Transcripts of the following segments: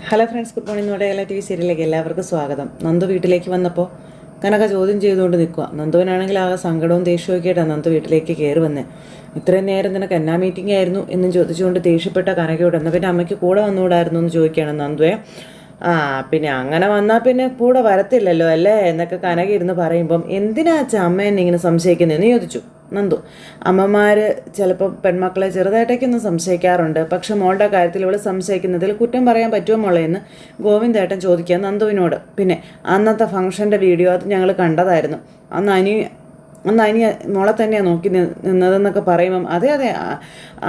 Hello friends, good morning. നമ്മുടെ എല്ലാ T V സീരിയലിലേക്ക് എല്ലാവർക്കും സ്വാഗതം. നന്ദു വീട്ടിലേക്ക് വന്നപ്പോൾ കനക ചോദ്യം ചെയ്തുകൊണ്ട് നിൽക്കുക. നന്ദുവിനാണെങ്കിൽ ആകെ സങ്കടവും ദേഷ്യവും ഒക്കെ ആയിട്ടാണ് നന്ദു വീട്ടിലേക്ക് കയറി വന്നത്. ഇത്രയും നേരം നിനക്ക് എന്നാ മീറ്റിംഗ് ആയിരുന്നു എന്നും ചോദിച്ചുകൊണ്ട് ദേഷ്യപ്പെട്ട കനകയോട് എന്നാൽ പിന്നെ അമ്മയ്ക്ക് കൂടെ വന്നുകൂടായിരുന്നു എന്ന് ചോദിക്കുകയാണ് നന്ദുവെ. പിന്നെ അങ്ങനെ വന്നാൽ പിന്നെ കൂടെ വരത്തില്ലല്ലോ അല്ലേ എന്നൊക്കെ കനക ഇരുന്ന് പറയുമ്പം എന്തിനാ അച്ഛാ അമ്മ എന്നെ ഇങ്ങനെ സംശയിക്കുന്നതെന്ന് ചോദിച്ചു നന്ദു. അമ്മമാർ ചിലപ്പോൾ പെൺമക്കളെ ചെറുതായിട്ടൊക്കെ സംശയിക്കാറുണ്ട്, പക്ഷെ മോളുടെ കാര്യത്തിൽ ഇവൾ സംശയിക്കുന്നതിൽ കുറ്റം പറയാൻ പറ്റുമോ മോളെ എന്ന് ഗോവിന്ദേട്ടൻ ചോദിക്കുക നന്ദുവിനോട്. പിന്നെ അന്നത്തെ ഫംഗ്ഷൻ്റെ വീഡിയോ അത് ഞങ്ങൾ കണ്ടതായിരുന്നു. അന്ന് അനി മോളെ തന്നെയാണ് നോക്കി നിന്നതെന്നൊക്കെ പറയുമ്പം അതെ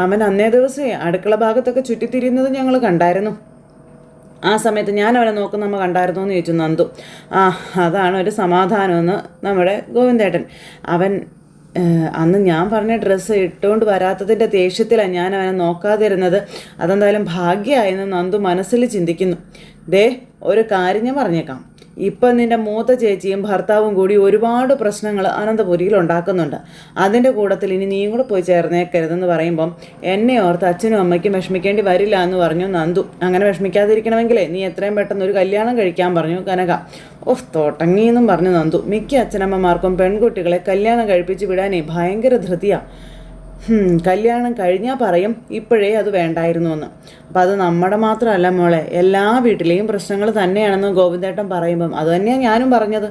അവൻ അന്നേ ദിവസമേ അടുക്കള ഭാഗത്തൊക്കെ ചുറ്റിത്തിരിയുന്നത് ഞങ്ങൾ കണ്ടായിരുന്നു. ആ സമയത്ത് ഞാൻ അവനെ നോക്കുന്ന നമ്മൾ കണ്ടായിരുന്നു എന്ന് ചോദിച്ചു നന്ദു. അതാണ് ഒരു സമാധാനമെന്ന് നമ്മുടെ ഗോവിന്ദേട്ടൻ. അവൻ അന്ന് ഞാൻ പറഞ്ഞ ഡ്രസ്സ് ഇട്ടുകൊണ്ട് വരാത്തതിൻ്റെ ദേഷ്യത്തിലാണ് ഞാൻ അവനെ നോക്കാതിരുന്നത്. അതെന്തായാലും ഭാഗ്യമായെന്ന് നന്ദു മനസ്സിൽ ചിന്തിക്കുന്നു. ഒരു കാര്യം ഞാൻ പറഞ്ഞേക്കാം, ഇപ്പം നിൻ്റെ മൂത്ത ചേച്ചിയും ഭർത്താവും കൂടി ഒരുപാട് പ്രശ്നങ്ങൾ അനന്തപുരിയിൽ ഉണ്ടാക്കുന്നുണ്ട്. അതിൻ്റെ കൂട്ടത്തിൽ ഇനി നീയും കൂടെ പോയി ചേർന്നേക്കരുതെന്ന് പറയുമ്പം എന്നെ ഓർത്ത് അച്ഛനും അമ്മയ്ക്കും വിഷമിക്കേണ്ടി വരില്ല എന്ന് പറഞ്ഞു നന്ദു. അങ്ങനെ വിഷമിക്കാതിരിക്കണമെങ്കിലേ നീ എത്രയും പെട്ടെന്ന് ഒരു കല്യാണം കഴിക്കാൻ പറഞ്ഞു കനക. തോട്ടങ്ങിയെന്നും പറഞ്ഞു നന്ദു. മിക്ക അച്ഛനമ്മമാർക്കും പെൺകുട്ടികളെ കല്യാണം കഴിപ്പിച്ച് വിടാനേ ഭയങ്കര ധൃതിയാണ്. കല്യാണം കഴിഞ്ഞാൽ പറയും ഇപ്പോഴേ അത് വേണ്ടായിരുന്നു എന്ന്. അപ്പം അത് നമ്മുടെ മാത്രമല്ല മോളെ, എല്ലാ വീട്ടിലെയും പ്രശ്നങ്ങൾ തന്നെയാണെന്ന് ഗോവിന്ദേട്ടൻ പറയുമ്പം അത് തന്നെയാണ് ഞാനും പറഞ്ഞത്.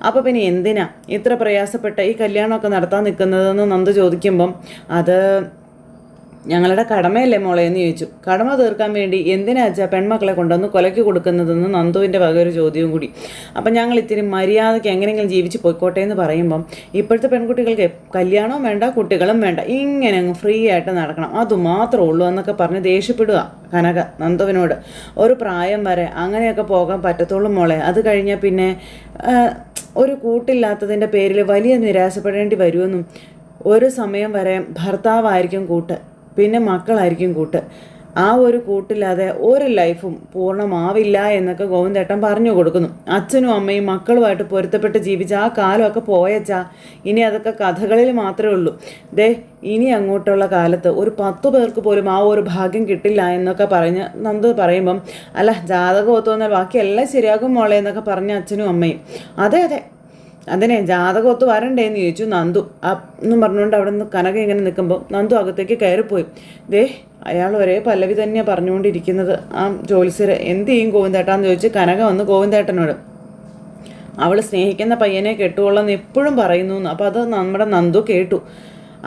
അപ്പോൾ പിന്നെ എന്തിനാ ഇത്ര പ്രയാസപ്പെട്ട ഈ കല്യാണമൊക്കെ നടത്താൻ നിൽക്കുന്നതെന്ന് നന്ദു ചോദിക്കുമ്പം അത് ഞങ്ങളുടെ കടമയല്ലേ മോളെ എന്ന് ചോദിച്ചു. കടമ തീർക്കാൻ വേണ്ടി എന്തിനാ വെച്ചാൽ പെൺമക്കളെ കൊണ്ടുവന്ന് കൊലയ്ക്ക് കൊടുക്കുന്നതെന്ന് നന്ദുവിൻ്റെ വക ഒരു ചോദ്യവും കൂടി. അപ്പം ഞങ്ങൾ ഇത്തിരി മര്യാദയ്ക്ക് എങ്ങനെയെങ്കിലും ജീവിച്ച് പോയിക്കോട്ടെ എന്ന് പറയുമ്പം ഇപ്പോഴത്തെ പെൺകുട്ടികൾക്ക് കല്യാണവും വേണ്ട കുട്ടികളും വേണ്ട, ഇങ്ങനെ അങ്ങ് ഫ്രീ ആയിട്ട് നടക്കണം, അതുമാത്രമേ ഉള്ളൂ എന്നൊക്കെ പറഞ്ഞ് ദേഷ്യപ്പെടുക കനക നന്ദുവിനോട്. ഒരു പ്രായം വരെ അങ്ങനെയൊക്കെ പോകാൻ പറ്റത്തുള്ളൂ മോളെ, അത് കഴിഞ്ഞാൽ പിന്നെ ഒരു കൂട്ടില്ലാത്തതിൻ്റെ പേരിൽ വലിയ നിരാശപ്പെടേണ്ടി വരുമെന്നും ഒരു സമയം വരെ ഭർത്താവായിരിക്കും കൂട്ട്, പിന്നെ മക്കളായിരിക്കും കൂട്ട്. ആ ഒരു കൂട്ടില്ലാതെ ഒരു ലൈഫും പൂർണ്ണമാവില്ല എന്നൊക്കെ ഗോവിന്ദേട്ടൻ പറഞ്ഞു കൊടുക്കുന്നു. അച്ഛനും അമ്മയും മക്കളുമായിട്ട് പൊരുത്തപ്പെട്ട് ജീവിച്ച ആ കാലമൊക്കെ പോയച്ചാ ഇനി അതൊക്കെ കഥകളിൽ മാത്രമേ ഉള്ളൂ. ഇനി അങ്ങോട്ടുള്ള കാലത്ത് ഒരു 10 പേർക്ക് പോലും ആ ഒരു ഭാഗ്യം കിട്ടില്ല എന്നൊക്കെ പറഞ്ഞ് നന്ദു പറയുമ്പം അല്ല ജാതകം ഒത്തു വന്നാൽ ബാക്കിയെല്ലാം ശരിയാകും മോളെ എന്നൊക്കെ പറഞ്ഞ അച്ഛനും അമ്മയും. അതെ അതിനെ ജാതകം ഒത്ത് വരണ്ടേന്ന് ചോദിച്ചു നന്ദു. എന്നും പറഞ്ഞുകൊണ്ട് അവിടെ നിന്ന് കനക ഇങ്ങനെ നിൽക്കുമ്പോൾ നന്ദു അകത്തേക്ക് കയറിപ്പോയി. അയാൾ ഒരേ പല്ലവി തന്നെയാണ് പറഞ്ഞുകൊണ്ടിരിക്കുന്നത്. ആ ജോത്സ്യര് എന്ത് ചെയ്യും ഗോവിന്ദേട്ടാന്ന് ചോദിച്ച് കനക വന്ന് ഗോവിന്ദേട്ടനോട്. അവൾ സ്നേഹിക്കുന്ന പയ്യനെ കെട്ടുകൊള്ളെന്ന് എപ്പോഴും പറയുന്നു. അപ്പോൾ അത് നമ്മുടെ നന്ദു കേട്ടു.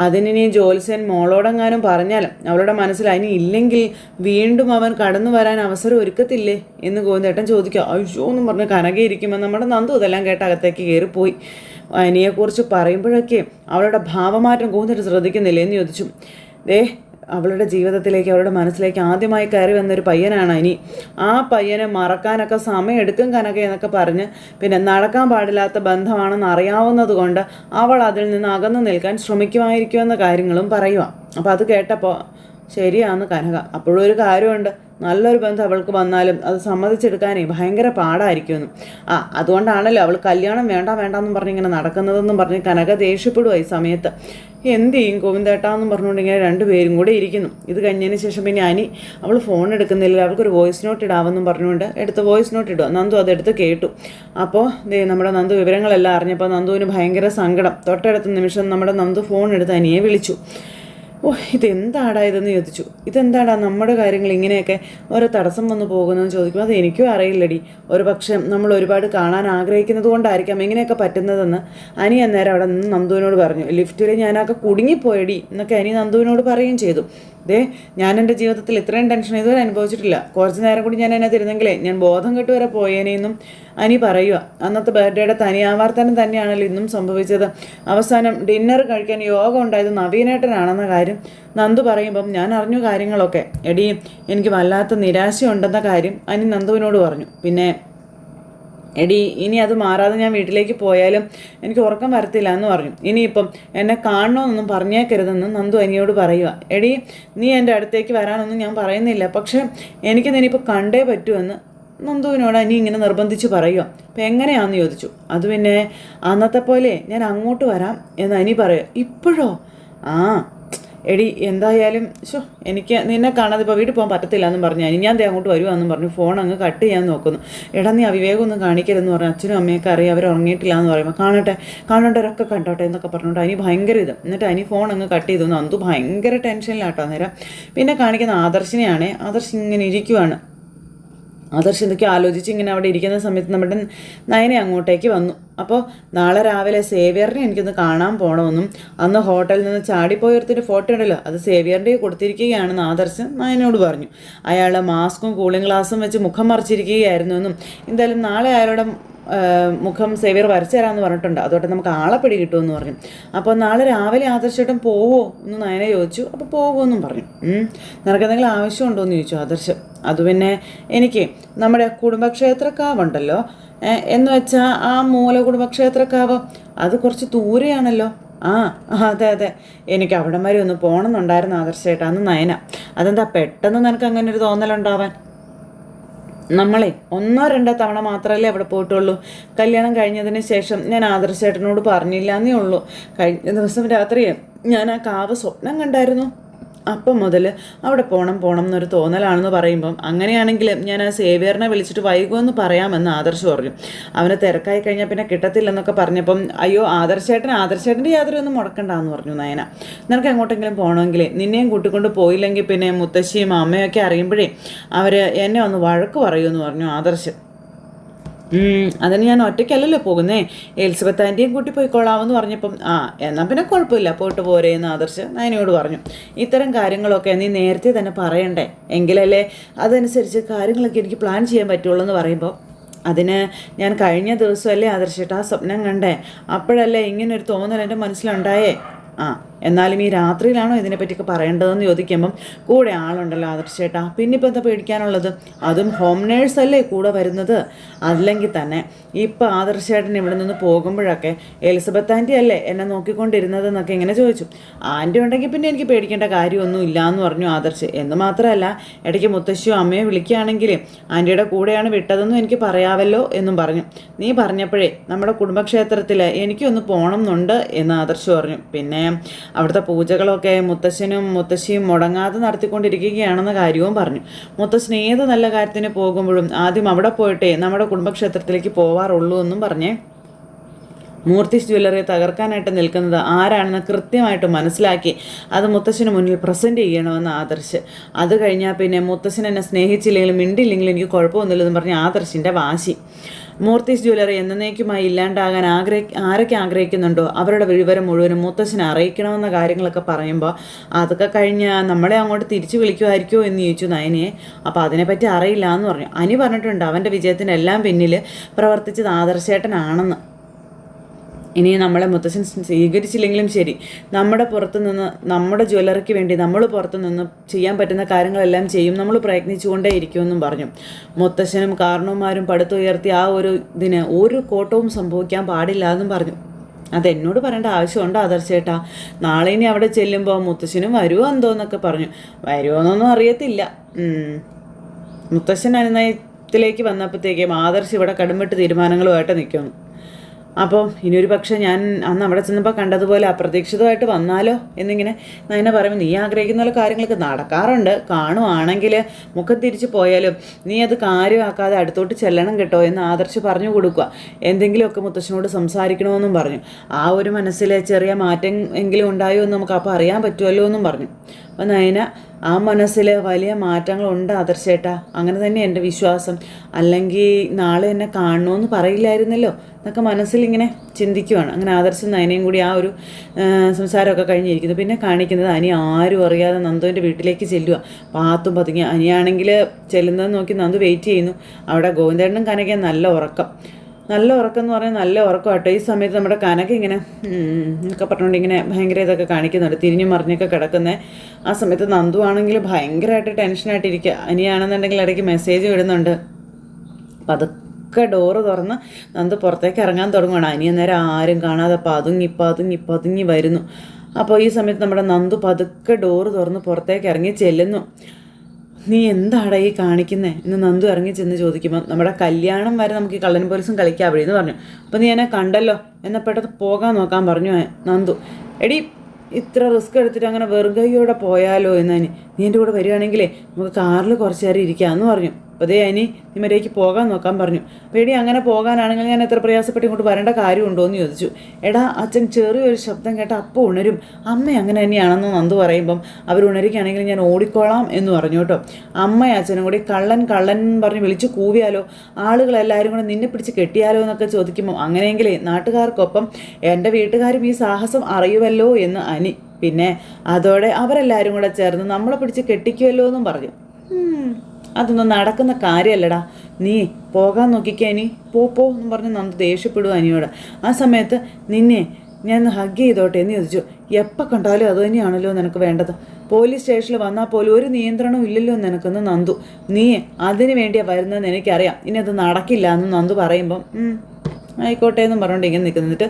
അതിനി ജോത്സ്യൻ മോളോടെങ്ങാനും പറഞ്ഞാലും അവളുടെ മനസ്സിൽ അതിന് ഇല്ലെങ്കിൽ വീണ്ടും അവൻ കടന്നു വരാൻ അവസരം ഒരുക്കത്തില്ലേ എന്ന് ഗോവിന്ദേട്ടൻ ചോദിക്കുക. അയ്യോ എന്നും പറഞ്ഞ് കനകയിരിക്കുമ്പോൾ നമ്മുടെ നന്ദു ഇതെല്ലാം കേട്ട് അകത്തേക്ക് കയറിപ്പോയി. അനിയെക്കുറിച്ച് പറയുമ്പോഴൊക്കെ അവളുടെ ഭാവമാറ്റം ഗോവിന്ദേട്ടൻ ശ്രദ്ധിക്കുന്നില്ലേ എന്ന് ചോദിച്ചു. അവളുടെ ജീവിതത്തിലേക്ക് അവളുടെ മനസ്സിലേക്ക് ആദ്യമായി കയറി വന്നൊരു പയ്യനാണ് അനി. ആ പയ്യനെ മറക്കാനൊക്കെ സമയമെടുക്കും കനക എന്നൊക്കെ പറഞ്ഞ് പിന്നെ നടക്കാൻ പാടില്ലാത്ത ബന്ധമാണെന്ന് അറിയാവുന്നത് കൊണ്ട് അവൾ അതിൽ നിന്ന് അകന്നു നിൽക്കാൻ ശ്രമിക്കുമായിരിക്കുമെന്ന കാര്യങ്ങളും പറയുക. അപ്പോൾ അത് കേട്ടപ്പോൾ ശരിയാന്ന് കനക. അപ്പോഴും ഒരു കാര്യമുണ്ട്, നല്ലൊരു ബന്ധം അവൾക്ക് വന്നാലും അത് സമ്മതിച്ചെടുക്കാനേ ഭയങ്കര പാടായിരിക്കുമെന്നും. അതുകൊണ്ടാണല്ലോ അവൾ കല്യാണം വേണ്ടെന്നും പറഞ്ഞിങ്ങനെ നടക്കുന്നതെന്നും പറഞ്ഞ് കനക ദേഷ്യപ്പെടുക ഈ സമയത്ത്. എന്ത് ചെയ്യും ഗോവിന്ദേട്ടാന്നും പറഞ്ഞുകൊണ്ട് ഇങ്ങനെ 2 പേരും കൂടെ ഇരിക്കുന്നു. ഇത് കഴിഞ്ഞതിന് ശേഷം പിന്നെ അനി അവൾ ഫോൺ എടുക്കുന്നില്ല, അവൾക്കൊരു വോയിസ് നോട്ട് ഇടാമെന്നും പറഞ്ഞുകൊണ്ട് എടുത്ത് വോയിസ് നോട്ട് ഇടുക. നന്ദു അതെടുത്ത് കേട്ടു. അപ്പോൾ നമ്മുടെ നന്ദു വിവരങ്ങളെല്ലാം അറിഞ്ഞപ്പോൾ നന്ദുവിന് ഭയങ്കര സങ്കടം. തൊട്ടടുത്ത നിമിഷം നമ്മുടെ നന്ദു ഫോൺ എടുത്ത് അനിയെ വിളിച്ചു. ഇതെന്താടാ ഇതെന്ന് ചോദിച്ചു. ഇതെന്താടാ നമ്മുടെ കാര്യങ്ങൾ ഇങ്ങനെയൊക്കെ ഓരോ തടസ്സം വന്നു പോകുന്നതെന്ന് ചോദിക്കും. അത് എനിക്കും അറിയില്ലടി, ഒരു പക്ഷേ നമ്മൾ ഒരുപാട് കാണാൻ ആഗ്രഹിക്കുന്നത് കൊണ്ടായിരിക്കാം ഇങ്ങനെയൊക്കെ പറ്റുന്നതെന്ന് അനി അന്നേരം അവിടെ നിന്ന് നന്ദുവിനോട് പറഞ്ഞു. ലിഫ്റ്റിൽ ഞാനൊക്കെ കുടുങ്ങിപ്പോയടി എന്നൊക്കെ അനി നന്ദുവിനോട് പറയുകയും ചെയ്തു. ഞാൻ എൻ്റെ ജീവിതത്തിൽ ഇത്രയും ടെൻഷൻ ഇതുവരെ അനുഭവിച്ചിട്ടില്ല. കുറച്ച് നേരം കൂടി ഞാൻ അതിനകത്ത് ഇരുന്നെങ്കിലേ ഞാൻ ബോധം കെട്ട് വരെ പോയേനെന്നും അനി പറയുക. അന്നത്തെ ബർത്ത്ഡേയുടെ തനിയാവർത്തനം തന്നെയാണല്ലോ ഇന്നും സംഭവിച്ചത്. അവസാനം ഡിന്നർ കഴിക്കാൻ യോഗം ഉണ്ടായത് നവീനേട്ടനാണെന്ന കാര്യം നന്ദു പറയുമ്പം ഞാൻ അറിഞ്ഞു കാര്യങ്ങളൊക്കെ. എനിക്ക് വല്ലാത്ത നിരാശയുണ്ടെന്ന കാര്യം അനി നന്ദുവിനോട് പറഞ്ഞു. പിന്നെ ഇനി അത് മാറാതെ ഞാൻ വീട്ടിലേക്ക് പോയാലും എനിക്ക് ഉറക്കം വരത്തില്ല എന്ന് പറഞ്ഞു. ഇനിയിപ്പം എന്നെ കാണണമെന്നൊന്നും പറഞ്ഞേക്കരുതെന്ന് നന്ദു അനിയോട് പറയുക. നീ എൻ്റെ അടുത്തേക്ക് വരാനൊന്നും ഞാൻ പറയുന്നില്ല, പക്ഷേ എനിക്ക് നിന്നിപ്പോൾ കണ്ടേ പറ്റുമെന്ന് നന്ദുവിനോട് അനി ഇങ്ങനെ നിർബന്ധിച്ച് പറയുക. അപ്പം എങ്ങനെയാണെന്ന് ചോദിച്ചു. അത് പിന്നെ അന്നത്തെ പോലെ ഞാൻ അങ്ങോട്ട് വരാം എന്ന് അനി പറയുക. ഇപ്പോഴോ? എടി എന്തായാലും എനിക്ക് നിന്നെ കാണാതെ ഇപ്പോൾ വീട്ടിൽ പോകാൻ പറ്റത്തില്ല എന്നും പറഞ്ഞു ഞാൻ അങ്ങോട്ട് വരുവാന്നും പറഞ്ഞു ഫോൺ അങ്ങ് കട്ട് ചെയ്യാൻ നോക്കുന്നു. എടാ നീ അവിവേകം ഒന്നും കാണിക്കരുതെന്ന് പറഞ്ഞു. അച്ഛനും അമ്മയൊക്കെ അറിയാം, അവർ ഉറങ്ങിയിട്ടില്ല എന്ന് പറയുമ്പോൾ കാണേണ്ടവരൊക്കെ കണ്ടോട്ടെ എന്നൊക്കെ പറഞ്ഞുകൊണ്ട് അനി ഭയങ്കര എന്നിട്ട് അനി ഫോൺ അങ്ങ് കട്ട് ചെയ്തു. നന്ദു ഭയങ്കര ടെൻഷനിലാട്ടോ നേരം. പിന്നെ കാണിക്കുന്ന ആദർശിനെയാണ്. ആദർശ് ഇങ്ങനെ ഇരിക്കുവാണ്. ആദർശ് എന്തൊക്കെയോ ആലോചിച്ച് ഇങ്ങനെ അവിടെ ഇരിക്കുന്ന സമയത്ത് നമ്മുടെ നയനെ അങ്ങോട്ടേക്ക് വന്നു. അപ്പോൾ നാളെ രാവിലെ സേവിയറിനെ എനിക്കൊന്ന് കാണാൻ പോകണമെന്നും അന്ന് ഹോട്ടലിൽ നിന്ന് ചാടിപ്പോയൊരുത്തൊരു ഫോട്ടോ ഉണ്ടല്ലോ അത് സേവിയറിൻ്റെ കൊടുത്തിരിക്കുകയാണെന്ന് ആദർശ് നയനോട് പറഞ്ഞു. അയാൾ മാസ്കും കൂളിംഗ് ഗ്ലാസും വെച്ച് മുഖം മറിച്ചിരിക്കുകയായിരുന്നു എന്നും എന്തായാലും നാളെ അയാളുടെ മുഖം സേവിയർ വരച്ചു തരാമെന്ന് പറഞ്ഞിട്ടുണ്ട്. അതുകൊണ്ട് നമുക്ക് ആളെ പിടി കിട്ടുമെന്ന് പറഞ്ഞു. അപ്പോൾ നാളെ രാവിലെ ആദർശേട്ടൻ പോവോ എന്ന് നയനെ ചോദിച്ചു. അപ്പോൾ പോകുമെന്നും പറഞ്ഞു. നിനക്കെന്തെങ്കിലും ആവശ്യമുണ്ടോ എന്ന് ചോദിച്ചു ആദർശ്. അത് പിന്നെ എനിക്ക് നമ്മുടെ കുടുംബക്ഷേത്രക്കാവുണ്ടല്ലോ എന്ന് വെച്ചാൽ ആ മൂല കുടുംബക്ഷേത്രക്കാവ് അത് കുറച്ച് ദൂരെയാണല്ലോ. അതെ എനിക്ക് അവിടം വരെ ഒന്ന് പോകണമെന്നുണ്ടായിരുന്നു ആദർശേട്ടാ അന്ന് നയന. അതെന്താ പെട്ടെന്ന് നിനക്ക് അങ്ങനെ ഒരു തോന്നലുണ്ടാവാൻ? നമ്മളെ 1-2 തവണ മാത്രമല്ലേ അവിടെ പോയിട്ടുള്ളൂ. കല്യാണം കഴിഞ്ഞതിന് ശേഷം ഞാൻ ആദർശേട്ടനോട് പറഞ്ഞില്ല എന്നേ ഉള്ളൂ. കഴിഞ്ഞ ദിവസം രാത്രി ഞാൻ ആ കാവ് സ്വപ്നം കണ്ടായിരുന്നു. അപ്പം മുതൽ അവിടെ പോകണം എന്നൊരു തോന്നലാണെന്ന് പറയുമ്പം അങ്ങനെയാണെങ്കിൽ ഞാൻ ആ സേവിയറിനെ വിളിച്ചിട്ട് വൈകുമെന്ന് പറയാമെന്ന് ആദർശ് പറഞ്ഞു. അവന് തിരക്കായി കഴിഞ്ഞാൽ പിന്നെ കിട്ടത്തില്ലെന്നൊക്കെ പറഞ്ഞപ്പം അയ്യോ ആദർശേട്ടൻ്റെ യാതൊരു മുടക്കണ്ടെന്ന് പറഞ്ഞു നയന. നിനക്ക് എങ്ങോട്ടെങ്കിലും പോകണമെങ്കിൽ നിന്നെയും കൂട്ടിക്കൊണ്ട് പോയില്ലെങ്കിൽ പിന്നെ മുത്തശ്ശിയും അമ്മയൊക്കെ അറിയുമ്പോഴേ അവർ എന്നെ ഒന്ന് വഴക്ക് പറയുമെന്ന് പറഞ്ഞു ആദർശ്. അതിന് ഞാൻ ഒറ്റയ്ക്കല്ലല്ലോ പോകുന്നേ, എലിസബത്ത് ആൻറ്റിയും കൂട്ടി പോയിക്കൊള്ളാമെന്ന് പറഞ്ഞപ്പം എന്നാൽ പിന്നെ കുഴപ്പമില്ല പോയിട്ട് പോരേ എന്ന് ആദർശ് നയനയോട് പറഞ്ഞു. ഇത്തരം കാര്യങ്ങളൊക്കെ നീ നേരത്തെ തന്നെ പറയണ്ടേ, എങ്കിലല്ലേ അതനുസരിച്ച് കാര്യങ്ങളൊക്കെ എനിക്ക് പ്ലാൻ ചെയ്യാൻ പറ്റുള്ളൂ എന്ന് പറയുമ്പോൾ അതിന് ഞാൻ കഴിഞ്ഞ ദിവസമല്ലേ ആദർശേട്ടാ ആ സ്വപ്നം കണ്ടേ, അപ്പോഴല്ലേ ഇങ്ങനൊരു തോന്നൽ എൻ്റെ മനസ്സിലുണ്ടായേ. എന്നാലും ഈ രാത്രിയിലാണോ ഇതിനെപ്പറ്റിയൊക്കെ പറയേണ്ടതെന്ന് ചോദിക്കുമ്പം കൂടെ ആളുണ്ടല്ലോ ആദർശേട്ടാ, പിന്നിപ്പോൾ എന്താ പേടിക്കാനുള്ളത്? അതും ഹോം നേഴ്സല്ലേ കൂടെ വരുന്നത്. അല്ലെങ്കിൽ തന്നെ ഇപ്പം ആദർശേട്ടൻ ഇവിടെ നിന്ന് പോകുമ്പോഴൊക്കെ എലിസബത്ത് ആൻറ്റി അല്ലേ എന്നെ നോക്കിക്കൊണ്ടിരുന്നതെന്നൊക്കെ ഇങ്ങനെ ചോദിച്ചു. ആൻറ്റി ഉണ്ടെങ്കിൽ പിന്നെ എനിക്ക് പേടിക്കേണ്ട കാര്യമൊന്നും ഇല്ല എന്ന് പറഞ്ഞു ആദർശ്. എന്ന് മാത്രമല്ല ഇടയ്ക്ക് മുത്തശ്ശിയോ അമ്മയോ വിളിക്കുകയാണെങ്കിൽ ആൻറ്റിയുടെ കൂടെയാണ് വിട്ടതെന്നും എനിക്ക് പറയാമല്ലോ എന്നും പറഞ്ഞു. നീ പറഞ്ഞപ്പോഴേ നമ്മുടെ കുടുംബക്ഷേത്രത്തിൽ എനിക്കൊന്ന് പോകണം എന്നുണ്ട് എന്ന് ആദർശ് പറഞ്ഞു. പിന്നെ അവിടുത്തെ പൂജകളൊക്കെ മുത്തശ്ശിയും മുടങ്ങാതെ നടത്തിക്കൊണ്ടിരിക്കുകയാണെന്ന കാര്യവും പറഞ്ഞു. മുത്തശ്ശൻ ഏത് നല്ല കാര്യത്തിന് പോകുമ്പോഴും ആദ്യം അവിടെ പോയിട്ടേ നമ്മുടെ കുടുംബക്ഷേത്രത്തിലേക്ക് പോവാറുള്ളൂ എന്നും പറഞ്ഞേ. മൂർത്തിസ് ജ്വല്ലറി തകർക്കാനായിട്ട് നിൽക്കുന്നത് ആരാണെന്ന് കൃത്യമായിട്ട് മനസ്സിലാക്കി അത് മുത്തശ്ശന് മുന്നിൽ പ്രസൻറ്റ് ചെയ്യണമെന്ന് ആദർശ്. അത് കഴിഞ്ഞാൽ പിന്നെ മുത്തശ്ശൻ എന്നെ സ്നേഹിച്ചില്ലെങ്കിലും മിണ്ടില്ലെങ്കിലും എനിക്ക് കുഴപ്പമൊന്നുമില്ലെന്ന് പറഞ്ഞ് ആദർശിൻ്റെ വാശി. മൂർത്തിസ് ജ്വല്ലറി എന്നേക്കുമായി ഇല്ലാണ്ടാകാൻ ആരൊക്കെ ആഗ്രഹിക്കുന്നുണ്ടോ അവരുടെ വിവരം മുഴുവനും മുത്തശ്ശനെ അറിയിക്കണമെന്ന കാര്യങ്ങളൊക്കെ പറയുമ്പോൾ അതൊക്കെ കഴിഞ്ഞ് നമ്മളെ അങ്ങോട്ട് തിരിച്ചു വിളിക്കുമായിരിക്കുമോ എന്ന് ചോദിച്ചു നയനയെ. അപ്പോൾ അതിനെപ്പറ്റി അറിയില്ല എന്ന് പറഞ്ഞു. അനി പറഞ്ഞിട്ടുണ്ട് അവൻ്റെ വിജയത്തിനെല്ലാം പിന്നിൽ പ്രവർത്തിച്ചത് ആദർശേട്ടനാണെന്ന്. ഇനി നമ്മളെ മുത്തശ്ശൻ സ്വീകരിച്ചില്ലെങ്കിലും ശരി, നമ്മുടെ പുറത്തു നിന്ന് നമ്മുടെ ജ്വല്ലറിക്ക് വേണ്ടി നമ്മൾ പുറത്തു നിന്ന് ചെയ്യാൻ പറ്റുന്ന കാര്യങ്ങളെല്ലാം ചെയ്യും, നമ്മൾ പ്രയത്നിച്ചുകൊണ്ടേ ഇരിക്കുമെന്നും പറഞ്ഞു. മുത്തശ്ശനും കാരണവന്മാരും പടുത്തുയർത്തി ആ ഒരു ഇതിന് ഒരു കോട്ടവും സംഭവിക്കാൻ പാടില്ല എന്നും പറഞ്ഞു. അതെന്നോട് പറയേണ്ട ആവശ്യമുണ്ടോ ആദർശേട്ടാ? നാളെ ഇനി അവിടെ ചെല്ലുമ്പോൾ മുത്തശ്ശനും വരുമോ എന്തോന്നൊക്കെ പറഞ്ഞു. വരുമോന്നൊന്നും അറിയത്തില്ല. മുത്തശ്ശൻ അനുനയത്തിലേക്ക് വന്നപ്പോഴത്തേക്കും ആദർശ് ഇവിടെ കടുംവെട്ട് തീരുമാനങ്ങളുമായിട്ട് നിൽക്കുന്നു. അപ്പോൾ ഇനിയൊരു പക്ഷേ ഞാൻ അന്ന് അവിടെ ചെന്നപ്പോൾ കണ്ടതുപോലെ അപ്രതീക്ഷിതമായിട്ട് വന്നാലോ എന്നിങ്ങനെ നയന പറയുമ്പോൾ നീ ആഗ്രഹിക്കുന്ന പോലെ കാര്യങ്ങളൊക്കെ നടക്കാറുണ്ട്, കാണുവാണെങ്കിൽ മുഖം തിരിച്ച് പോയാലും നീ അത് കാര്യമാക്കാതെ അടുത്തോട്ട് ചെല്ലണം കേട്ടോ എന്ന് ആദർശ് പറഞ്ഞു കൊടുക്കുക. എന്തെങ്കിലുമൊക്കെ മുത്തശ്ശനോട് സംസാരിക്കണമെന്നും പറഞ്ഞു. ആ ഒരു മനസ്സിലെ ചെറിയ മാറ്റം എങ്കിലും ഉണ്ടായോ എന്ന് നമുക്ക് അപ്പോൾ അറിയാൻ പറ്റുമല്ലോ എന്നും പറഞ്ഞു. അപ്പം നയന ആ മനസ്സിൽ വലിയ മാറ്റങ്ങളുണ്ട് ആദർശേട്ടാ, അങ്ങനെ തന്നെ എൻ്റെ വിശ്വാസം. അല്ലെങ്കിൽ നാളെ എന്നെ കാണണമെന്ന് പറയില്ലായിരുന്നല്ലോ എന്നൊക്കെ മനസ്സിലിങ്ങനെ ചിന്തിക്കുവാണ്. അങ്ങനെ ആദർശം നയനയും കൂടി ആ ഒരു സംസാരമൊക്കെ കഴിഞ്ഞിരിക്കുന്നു. പിന്നെ കാണിക്കുന്നത് അനി ആരും അറിയാതെ നന്ദുവിൻ്റെ വീട്ടിലേക്ക് ചെല്ലുക. പാത്തും പതുങ്ങി. അനിയാണെങ്കിൽ ചെല്ലുന്നത് നോക്കി നന്ദു വെയിറ്റ് ചെയ്യുന്നു. അവിടെ ഗോവിന്ദേട്ടനും കനകയും നല്ല ഉറക്കം എന്ന് പറഞ്ഞാൽ നല്ല ഉറക്കം കേട്ടോ. ഈ സമയത്ത് നമ്മുടെ കനക ഇങ്ങനെ എന്നൊക്കെ പറഞ്ഞുകൊണ്ട് ഇങ്ങനെ ഭയങ്കര ഇതൊക്കെ കാണിക്കുന്നുണ്ട്, തിരിഞ്ഞും മറിഞ്ഞൊക്കെ കിടക്കുന്നത്. ആ സമയത്ത് നന്ദു ആണെങ്കിൽ ഭയങ്കരമായിട്ട് ടെൻഷനായിട്ടിരിക്കുക. അനിയാണെന്നുണ്ടെങ്കിൽ ഇടയ്ക്ക് മെസ്സേജ് വിടുന്നുണ്ട്. അപ്പം അതൊക്കെ ഡോറ് തുറന്ന് നന്ദു പുറത്തേക്ക് ഇറങ്ങാൻ തുടങ്ങുകയാണ്. അനിയ നേരം ആരും കാണാതെ പതുങ്ങി വരുന്നു. അപ്പോൾ ഈ സമയത്ത് നമ്മുടെ നന്ദു പതുക്കെ ഡോറ് തുറന്ന് പുറത്തേക്ക് ഇറങ്ങി ചെല്ലുന്നു. നീ എന്താടാ ഈ കാണിക്കുന്നേ എന്ന് നന്ദു ഇറങ്ങി ചെന്ന് ചോദിക്കുമ്പോൾ നമ്മുടെ കല്യാണം വരെ നമുക്ക് ഈ കള്ളനും പോലീസും കളിക്കാൻ അവിടെ എന്ന് പറഞ്ഞു. അപ്പോൾ നീ എന്നെ കണ്ടല്ലോ എന്നാൽ പെട്ടെന്ന് പോകാൻ നോക്കാൻ പറഞ്ഞു നന്ദു. എടി ഇത്ര റിസ്ക് എടുത്തിട്ട് അങ്ങനെ വെറും കൈയോടെ പോയാലോ എന്നനി, നീ എൻ്റെ കൂടെ വരികയാണെങ്കിലേ നമുക്ക് കാറിൽ കുറച്ച് നേരം ഇരിക്കാമെന്ന് പറഞ്ഞു. അപ്പോൾ അതേ അനി നീ മര്യാദയ്ക്ക് പോകാൻ നോക്കാൻ പറഞ്ഞു. പേടി അങ്ങനെ പോകാനാണെങ്കിൽ ഞാൻ എത്ര പ്രയാസപ്പെട്ട് ഇങ്ങോട്ട് വരേണ്ട കാര്യമുണ്ടോ എന്ന് ചോദിച്ചു. എടാ അച്ഛൻ ചെറിയൊരു ശബ്ദം കേട്ട അപ്പോൾ ഉണരും, അമ്മ അങ്ങനെ തന്നെയാണെന്ന് നന്ദു പറയുമ്പം അവർ ഉണരുകയാണെങ്കിൽ ഞാൻ ഓടിക്കോളാം എന്ന് പറഞ്ഞു കേട്ടോ. അമ്മയും അച്ഛനും കൂടി കള്ളൻ കള്ളൻ പറഞ്ഞ് വിളിച്ച് കൂവിയാലോ, ആളുകളെല്ലാവരും കൂടെ നിന്നെ പിടിച്ച് കെട്ടിയാലോ എന്നൊക്കെ ചോദിക്കുമ്പോൾ അങ്ങനെയെങ്കിലേ നാട്ടുകാർക്കൊപ്പം എൻ്റെ വീട്ടുകാരും ഈ സാഹസം അറിയുമല്ലോ എന്ന് അനി. പിന്നെ അതോടെ അവരെല്ലാവരും കൂടെ ചേർന്ന് നമ്മളെ പിടിച്ച് കെട്ടിക്കുമല്ലോ എന്നും പറഞ്ഞു. അതൊന്നും നടക്കുന്ന കാര്യമല്ലടാ, നീ പോകാൻ നോക്കിക്കേ അനി, പോ എന്നും പറഞ്ഞ് നന്ദു ദേഷ്യപ്പെടുക അനിയോട്. ആ സമയത്ത് നിന്നെ ഞാൻ ഹഗ് ചെയ്തോട്ടെ എന്ന് ചോദിച്ചു. എപ്പോൾ കണ്ടാലും അത് തന്നെയാണല്ലോ നിനക്ക് വേണ്ടത്, പോലീസ് സ്റ്റേഷനിൽ വന്നാൽ പോലും ഒരു നിയന്ത്രണവും ഇല്ലല്ലോ നിനക്കെന്ന് നന്ദു. നീ അതിന് വേണ്ടിയാണ് വരുന്നതെന്ന് എനിക്കറിയാം, ഇനി അത് നടക്കില്ല എന്ന് നന്ദു പറയുമ്പം ആയിക്കോട്ടെ എന്നും പറഞ്ഞുകൊണ്ട് ഇങ്ങനെ നിൽക്കുന്നിട്ട്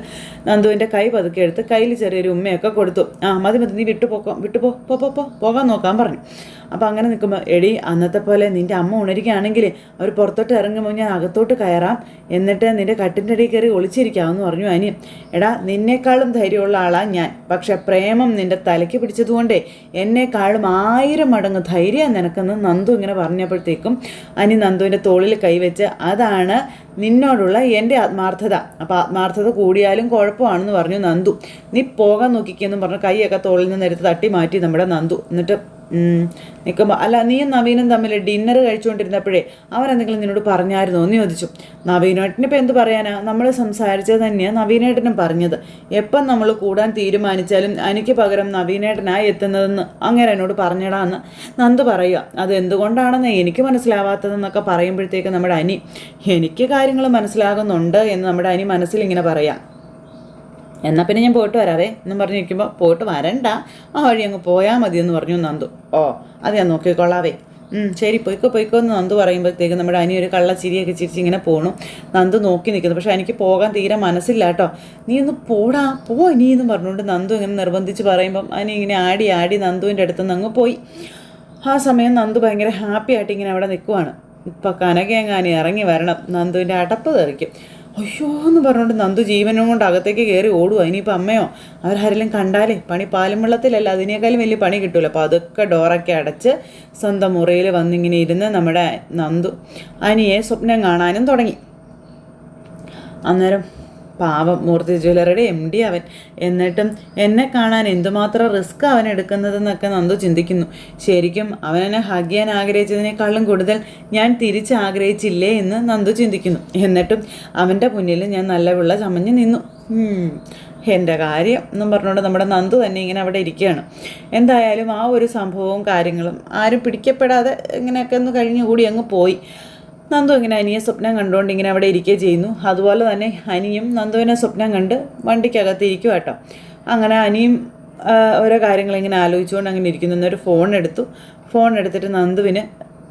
നന്ദുവിൻ്റെ കൈ പതുക്കെ എടുത്ത് കയ്യിൽ ചെറിയൊരു ഉമ്മയൊക്കെ കൊടുത്തു. മതി നീ പോകാൻ നോക്കാൻ പറഞ്ഞു. അപ്പോൾ അങ്ങനെ നിൽക്കുമ്പോൾ, എടി അന്നത്തെ പോലെ നിൻ്റെ അമ്മ ഉണരുകയാണെങ്കിൽ അവർ പുറത്തോട്ട് ഇറങ്ങുമ്പോൾ ഞാൻ അകത്തോട്ട് കയറാം, എന്നിട്ട് നിൻ്റെ കട്ടിൻ്റെ അടിയിൽ കയറി ഒളിച്ചിരിക്കാമെന്ന് പറഞ്ഞു അനി. എടാ നിന്നേക്കാളും ധൈര്യമുള്ള ആളാണ് ഞാൻ, പക്ഷെ പ്രേമം നിൻ്റെ തലയ്ക്ക് പിടിച്ചതുകൊണ്ടേ എന്നെക്കാളും 1000 മടങ്ങ് ധൈര്യം നിനക്കെന്ന് നന്ദു ഇങ്ങനെ പറഞ്ഞപ്പോഴത്തേക്കും അനി നന്ദുവിൻ്റെ തോളിൽ കൈവച്ച്, അതാണ് നിന്നോടുള്ള എൻ്റെ ആത്മാർത്ഥത, അപ്പോൾ ആത്മാർത്ഥത കൂടിയാലും കുഴപ്പമാണെന്ന് പറഞ്ഞു നന്ദു. നീ പോകാൻ നോക്കിക്കെന്നും പറഞ്ഞു കൈയൊക്കെ തോളിൽ നിന്ന് എടുത്ത് തട്ടി മാറ്റി നമ്മുടെ നന്ദു. എന്നിട്ട് നിൽക്കുമ്പോൾ, അല്ല നീയും നവീനും തമ്മിൽ ഡിന്നർ കഴിച്ചുകൊണ്ടിരുന്നപ്പോഴേ അവരെന്തെങ്കിലും നിന്നോട് പറഞ്ഞായിരുന്നോ എന്ന് ചോദിച്ചു. നവീനേട്ടനിപ്പോൾ എന്ത് പറയാനാ, നമ്മൾ സംസാരിച്ചത് തന്നെയാണ് നവീനേട്ടനും പറഞ്ഞത്. എപ്പം നമ്മൾ കൂടാൻ തീരുമാനിച്ചാലും എനിക്ക് പകരം നവീനേട്ടനായി എത്തുന്നതെന്ന് അങ്ങനെ എന്നോട് പറഞ്ഞടാന്ന് നന്ദു പറയുക. അത് എന്തുകൊണ്ടാണെന്ന് എനിക്ക് മനസ്സിലാവാത്തതെന്നൊക്കെ പറയുമ്പോഴത്തേക്ക് നമ്മുടെ അനി, എനിക്ക് കാര്യങ്ങൾ മനസ്സിലാകുന്നുണ്ട് എന്ന് നമ്മുടെ അനി മനസ്സിൽ ഇങ്ങനെ പറയാം. എന്നാൽ പിന്നെ ഞാൻ പോയിട്ട് വരാവേ എന്നും പറഞ്ഞിരിക്കുമ്പോൾ, പോയിട്ട് വരണ്ട, ആ വഴി അങ്ങ് പോയാൽ മതി എന്ന് പറഞ്ഞു നന്ദു. അത് ഞാൻ നോക്കിക്കൊള്ളാവേ, ശരി പൊയ്ക്കോ എന്ന് നന്ദു പറയുമ്പോഴത്തേക്ക് നമ്മുടെ അനി ഒരു കള്ളച്ചിരിയൊക്കെ ചിരിച്ച് ഇങ്ങനെ പോണു. നന്ദു നോക്കി നിൽക്കുന്നു. പക്ഷെ എനിക്ക് പോകാൻ തീരെ മനസ്സില്ല കേട്ടോ, നീ ഒന്ന് പോ ഇനി എന്ന് പറഞ്ഞുകൊണ്ട് നന്ദു ഇങ്ങനെ നിർബന്ധിച്ച് പറയുമ്പം അനി ഇങ്ങനെ ആടി നന്ദുവിൻ്റെ അടുത്ത് നിന്ന് അങ്ങ് പോയി. ആ സമയം നന്ദു ഭയങ്കര ഹാപ്പി ആയിട്ട് ഇങ്ങനെ അവിടെ നിൽക്കുവാണ്. ഇപ്പം കനകയെങ്ങാനി ഇറങ്ങി വരണം, നന്ദുവിൻ്റെ അടപ്പ് തെറിക്കും. അയ്യോ എന്ന് പറഞ്ഞുകൊണ്ട് നന്ദു ജീവനും കൊണ്ട് അകത്തേക്ക് കയറി ഓടുക. ഇനിയിപ്പോൾ അമ്മയോ അവരാരെങ്കിലും കണ്ടാലേ പണി പാലും വെള്ളത്തിലല്ല, അതിനേക്കാളും വലിയ പണി കിട്ടുമല്ലോ. അപ്പോൾ അതൊക്കെ ഡോറൊക്കെ അടച്ച് സ്വന്തം മുറിയിൽ വന്നിങ്ങനെ ഇരുന്ന് നമ്മുടെ നന്ദു അനിയെ സ്വപ്നം കാണാനും തുടങ്ങി. അന്നേരം പാവം മൂർത്തി ജ്വല്ലറിയുടെ MD അവൻ, എന്നിട്ടും എന്നെ കാണാൻ എന്തുമാത്രം റിസ്ക് അവൻ എടുക്കുന്നതെന്നൊക്കെ നന്ദു ചിന്തിക്കുന്നു. ശരിക്കും അവനെന്നെ ഹഗ് ചെയ്യാൻ ആഗ്രഹിച്ചതിനേക്കാളും കൂടുതൽ ഞാൻ തിരിച്ച് ആഗ്രഹിച്ചില്ലേ എന്ന് നന്ദു ചിന്തിക്കുന്നു. എന്നിട്ടും അവൻ്റെ മുന്നിൽ ഞാൻ നല്ല വെള്ള ചമഞ്ഞ് നിന്നു. എൻ്റെ കാര്യം എന്നും പറഞ്ഞുകൊണ്ട് നമ്മുടെ നന്ദു തന്നെ ഇങ്ങനെ അവിടെ ഇരിക്കുകയാണ്. എന്തായാലും ആ ഒരു സംഭവവും കാര്യങ്ങളും ആരും പിടിക്കപ്പെടാതെ ഇങ്ങനെയൊക്കെ ഒന്ന് കഴിഞ്ഞുകൂടി അങ്ങ് പോയി. നന്ദു ഇങ്ങനെ അനിയെ സ്വപ്നം കണ്ടുകൊണ്ട് ഇങ്ങനെ അവിടെ ഇരിക്കുകയും ചെയ്യുന്നു. അതുപോലെ തന്നെ അനിയും നന്ദുവിനെ സ്വപ്നം കണ്ട് വണ്ടിക്കകത്ത് ഇരിക്കുക കേട്ടോ. അങ്ങനെ അനിയും ഓരോ കാര്യങ്ങളിങ്ങനെ ആലോചിച്ചുകൊണ്ട് അങ്ങനെ ഇരിക്കുന്നു. എന്നൊരു ഫോൺ എടുത്തിട്ട് നന്ദുവിന്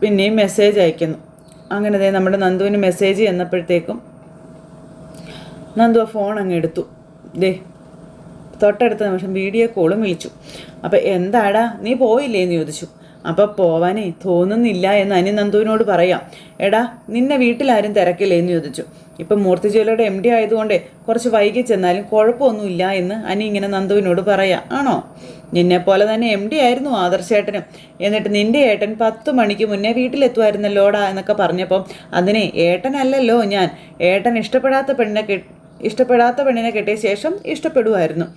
പിന്നെയും മെസ്സേജ് അയക്കുന്നു. അങ്ങനെ നമ്മുടെ നന്ദുവിന് മെസ്സേജ് എന്നപ്പോഴത്തേക്കും നന്ദു ആ ഫോൺ അങ്ങ് എടുത്തു. തൊട്ടടുത്ത നിമിഷം വീഡിയോ കോളും വിളിച്ചു. അപ്പോൾ എന്താടാ നീ പോയില്ലേ എന്ന് ചോദിച്ചു. അപ്പോൾ പോവാനേ തോന്നുന്നില്ല എന്ന് അനി നന്ദുവിനോട് പറയാം. എടാ നിന്നെ വീട്ടിലാരും തിരക്കില്ലേ എന്ന് ചോദിച്ചു. ഇപ്പം മൂർത്തി ജ്വല്ലറിയുടെ MD ആയതുകൊണ്ട് കുറച്ച് വൈകി ചെന്നാലും കുഴപ്പമൊന്നുമില്ല എന്ന് അനി ഇങ്ങനെ നന്ദുവിനോട് പറയാം. ആണോ, നിന്നെപ്പോലെ തന്നെ MD ആയിരുന്നു ആദർശേട്ടനും, എന്നിട്ട് നിൻ്റെ ഏട്ടൻ 10 മണിക്ക് മുന്നേ വീട്ടിലെത്തുമായിരുന്നല്ലോടാ എന്നൊക്കെ പറഞ്ഞപ്പം അതിനെ ഏട്ടനല്ലല്ലോ ഞാൻ, ഏട്ടൻ ഇഷ്ടപ്പെടാത്ത പെണ്ണിനെ കെട്ടിയ ശേഷം ഇഷ്ടപ്പെടുമായിരുന്നു.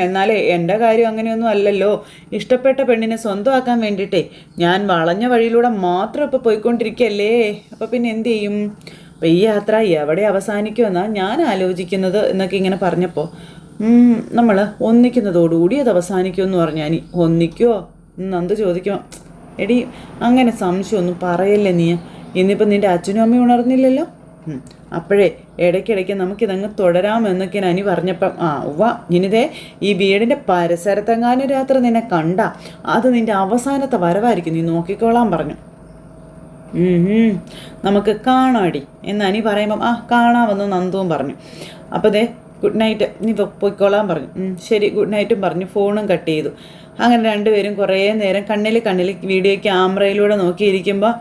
എന്നാലേ എൻ്റെ കാര്യം അങ്ങനെയൊന്നും അല്ലല്ലോ, ഇഷ്ടപ്പെട്ട പെണ്ണിനെ സ്വന്തമാക്കാൻ വേണ്ടിയിട്ടേ ഞാൻ വളഞ്ഞ വഴിയിലൂടെ മാത്രം ഇപ്പോൾ പോയിക്കൊണ്ടിരിക്കുകയല്ലേ, അപ്പോൾ പിന്നെ എന്തു ചെയ്യും, അപ്പോൾ ഈ യാത്ര എവിടെ അവസാനിക്കുമെന്നാണ് ഞാൻ ആലോചിക്കുന്നത് എന്നൊക്കെ ഇങ്ങനെ പറഞ്ഞപ്പോൾ നമ്മൾ ഒന്നിക്കുന്നതോടുകൂടി അത് അവസാനിക്കുമെന്ന് പറഞ്ഞു. അനി ഒന്നിക്കുമോ നന്ദു ചോദിക്കുമോ, എടി അങ്ങനെ സംശയമൊന്നും പറയല്ലേ നീ, ഇന്നിപ്പോൾ നിൻ്റെ അച്ഛനും അമ്മയും ഉണർന്നില്ലല്ലോ, അപ്പോഴേ ഇടയ്ക്കിടയ്ക്ക് നമുക്കിതങ്ങ് തുടരാമെന്നൊക്കെ അനി പറഞ്ഞപ്പം ഇനിതേ ഈ വീടിൻ്റെ പരിസരത്തെങ്ങാനും രാത്രി നിന്നെ കണ്ട അത് നിൻ്റെ അവസാനത്തെ വരവായിരിക്കും, നീ നോക്കിക്കോളാൻ പറഞ്ഞു. നമുക്ക് കാണാടി എന്ന് അനി പറയുമ്പം കാണാമെന്ന് നന്ദുവും പറഞ്ഞു. അപ്പോൾ ഗുഡ് നൈറ്റ്, നീ പോയിക്കോളാൻ പറഞ്ഞു. ശരി ഗുഡ് നൈറ്റും പറഞ്ഞു ഫോണും കട്ട് ചെയ്തു. അങ്ങനെ രണ്ടുപേരും കുറേ നേരം കണ്ണിൽ വീഡിയോ ക്യാമറയിലൂടെ നോക്കിയിരിക്കുമ്പോൾ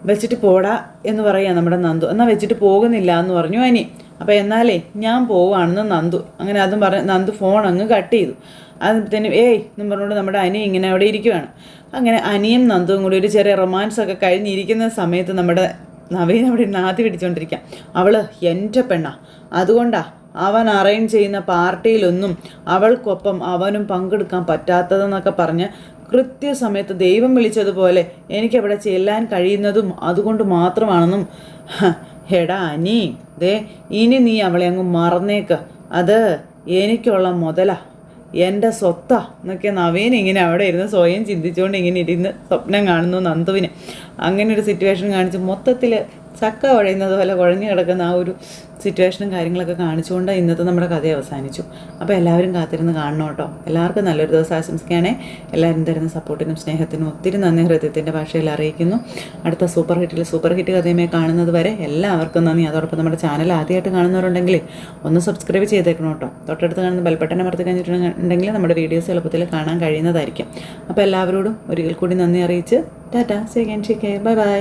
വെച്ചിട്ട് പോടാ എന്ന് പറയാം നമ്മുടെ നന്ദു. എന്നാൽ വെച്ചിട്ട് പോകുന്നില്ല എന്ന് പറഞ്ഞു അനി. അപ്പോൾ എന്നാലേ ഞാൻ പോവുകയാണെന്ന് നന്ദു. അങ്ങനെ അതും പറഞ്ഞ് നന്ദു ഫോൺ അങ്ങ് കട്ട് ചെയ്തു. അതിന് എന്നും പറഞ്ഞുകൊണ്ട് നമ്മുടെ അനി ഇങ്ങനെ അവിടെ ഇരിക്കുവാണ്. അങ്ങനെ അനിയും നന്ദുവും കൂടി ഒരു ചെറിയ റൊമാൻസൊക്കെ കഴിഞ്ഞിരിക്കുന്ന സമയത്ത് നമ്മുടെ നവീൻ അവിടെ നാതി പിടിച്ചുകൊണ്ടിരിക്കാം. അവൾ എൻ്റെ പെണ്ണാ, അതുകൊണ്ടാ അവൻ അറേഞ്ച് ചെയ്യുന്ന പാർട്ടിയിലൊന്നും അവൾക്കൊപ്പം അവനും പങ്കെടുക്കാൻ പറ്റാത്തതെന്നൊക്കെ പറഞ്ഞ് കൃത്യസമയത്ത് ദൈവം വിളിച്ചതുപോലെ എനിക്കവിടെ ചെല്ലാൻ കഴിയുന്നതും അതുകൊണ്ട് മാത്രമാണെന്നും. എടാ അനി, ഇനി നീ അവളെ അങ്ങ് മറന്നേക്ക്, അത് എനിക്കുള്ള മുതലാ, എൻ്റെ സ്വത്താ എന്നൊക്കെ നവീൻ ഇങ്ങനെ അവിടെ ഇരുന്ന് സ്വയം ചിന്തിച്ചുകൊണ്ട് ഇങ്ങനെ ഇരുന്ന് സ്വപ്നം കാണുന്നു നന്ദുവിന്. അങ്ങനെ ഒരു സിറ്റുവേഷൻ കാണിച്ച് മൊത്തത്തിൽ ചക്ക കുഴയുന്നത് പോലെ കുഴഞ്ഞു കിടക്കുന്ന ആ ഒരു സിറ്റുവേഷനും കാര്യങ്ങളൊക്കെ കാണിച്ചുകൊണ്ട് ഇന്നത്തെ നമ്മുടെ കഥ അവസാനിച്ചു. അപ്പോൾ എല്ലാവരും കാത്തിരുന്ന് കാണണം കേട്ടോ. എല്ലാവർക്കും നല്ലൊരു ദിവസം ആശംസിക്കുകയാണേ. എല്ലാവരും തരുന്ന സപ്പോർട്ടിനും സ്നേഹത്തിനും ഒത്തിരി നന്ദി ഹൃദയത്തിൻ്റെ ഭാഷയിൽ അറിയിക്കുന്നു. അടുത്ത സൂപ്പർ ഹിറ്റ് കഥയുമായി കാണുന്നത് വരെ എല്ലാവർക്കും നന്ദി. അതോടൊപ്പം നമ്മുടെ ചാനൽ ആദ്യമായിട്ട് കാണുന്നവരുണ്ടെങ്കിൽ ഒന്ന് സബ്സ്ക്രൈബ് ചെയ്തേക്കണം കേട്ടോ. തൊട്ടടുത്ത് കാണുന്ന ബെൽബട്ടൺ അമർത്തി കഴിഞ്ഞിട്ടുണ്ടെങ്കിൽ നമ്മുടെ വീഡിയോസ് എളുപ്പത്തിൽ കാണാൻ കഴിയുന്നതായിരിക്കും. അപ്പോൾ എല്ലാവരോടും ഒരിക്കൽ കൂടി നന്ദി അറിയിച്ച് Tata, say again, take care, bye bye.